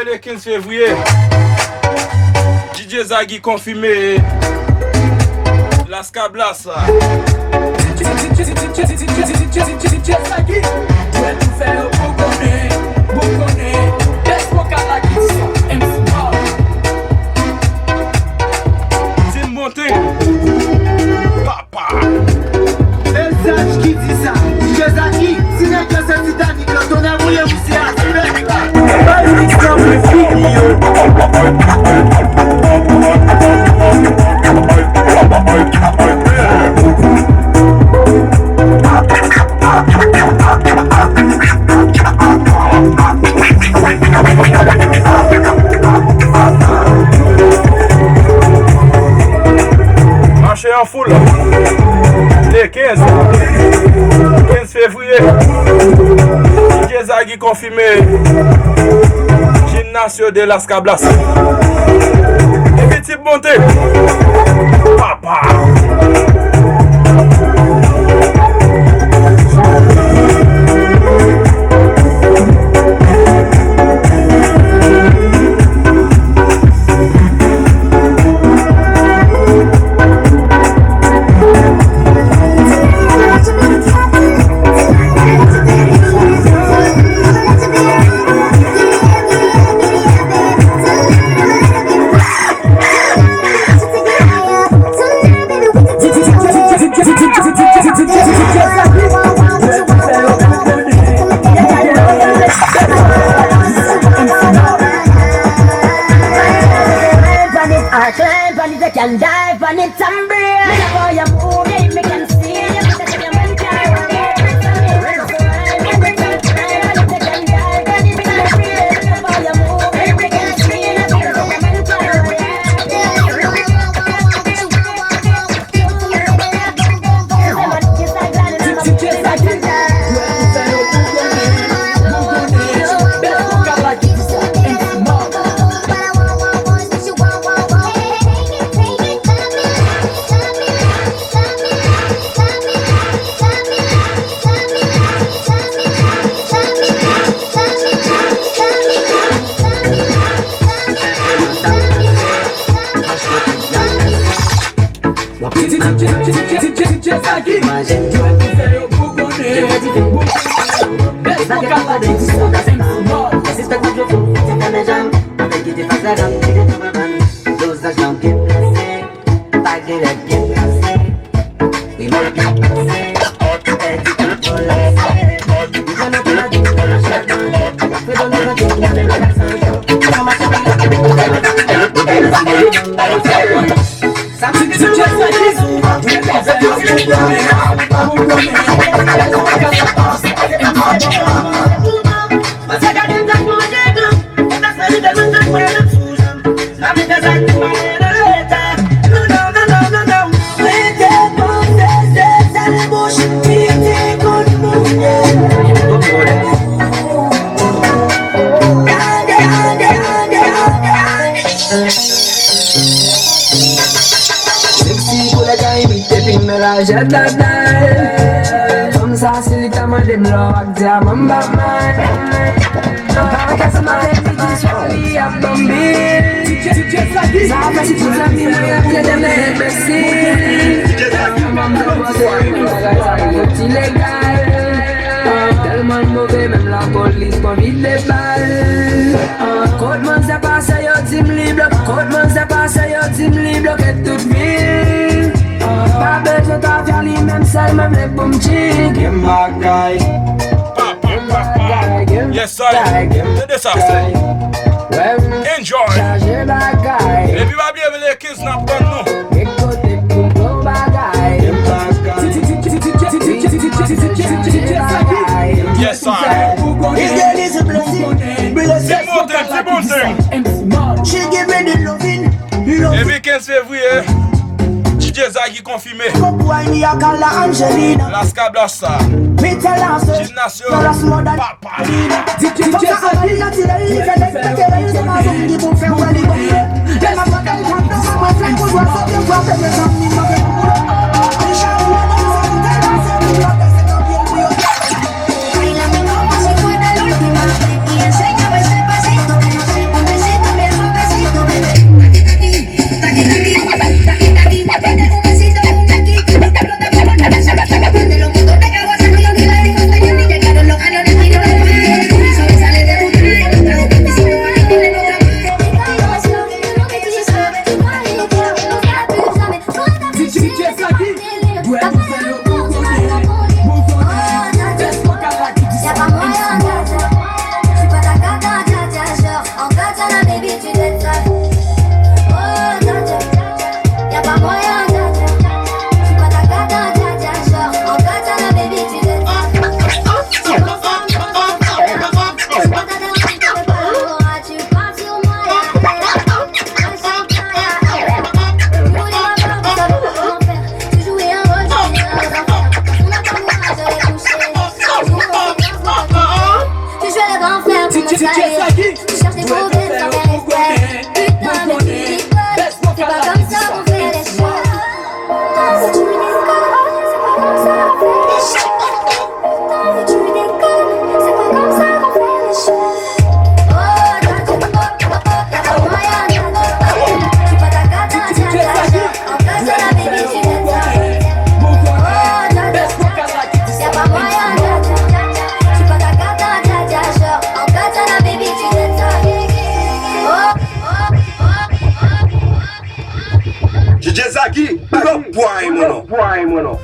Le 15 février, DJ Zagi confirmé Las Cabras. C'est monté. Papa. C'est Zagi qui dit ça. DJ Zagi, si n'est que c'est Titanic, quand on a voulu vous y assurer. Marché en foule. Les 15 février. DJ Zagi confirmé. Gimnasio de las Cabras. Et petit bonté. Papa. Can dive on it and breathe. Me love how you move it, me can see you. Me take your man car on it. Me can dive on it, me can breathe. Me love how you move it, me can see you. Me take your man car on it. Comme ça, c'est les tamans des blocs, diamant, maman. Non, pas qu'à se marrer, mais tu sois lié à tomber. Ça fait si tout ça mis moi y'a des imbéciles. Maman c'est illégal. Tellement mauvais même la police pas vite des balles. Comment ça passe yo tim libre. Comment ça passe yo tim libre que toute ville. Pas besoin de faire les mêmes salles même les boum chic. Game bagay. Yes, sir. C'est ça. Enjoy. Et puis, va bien les kids n'a pas nous. Yes, sir. C'est bon thing. She give me the loving. Et puis, 15 février, DJ Zagi confirmé. Las Cabras, Gimnasio, Papa. Zagi, alors boy mono.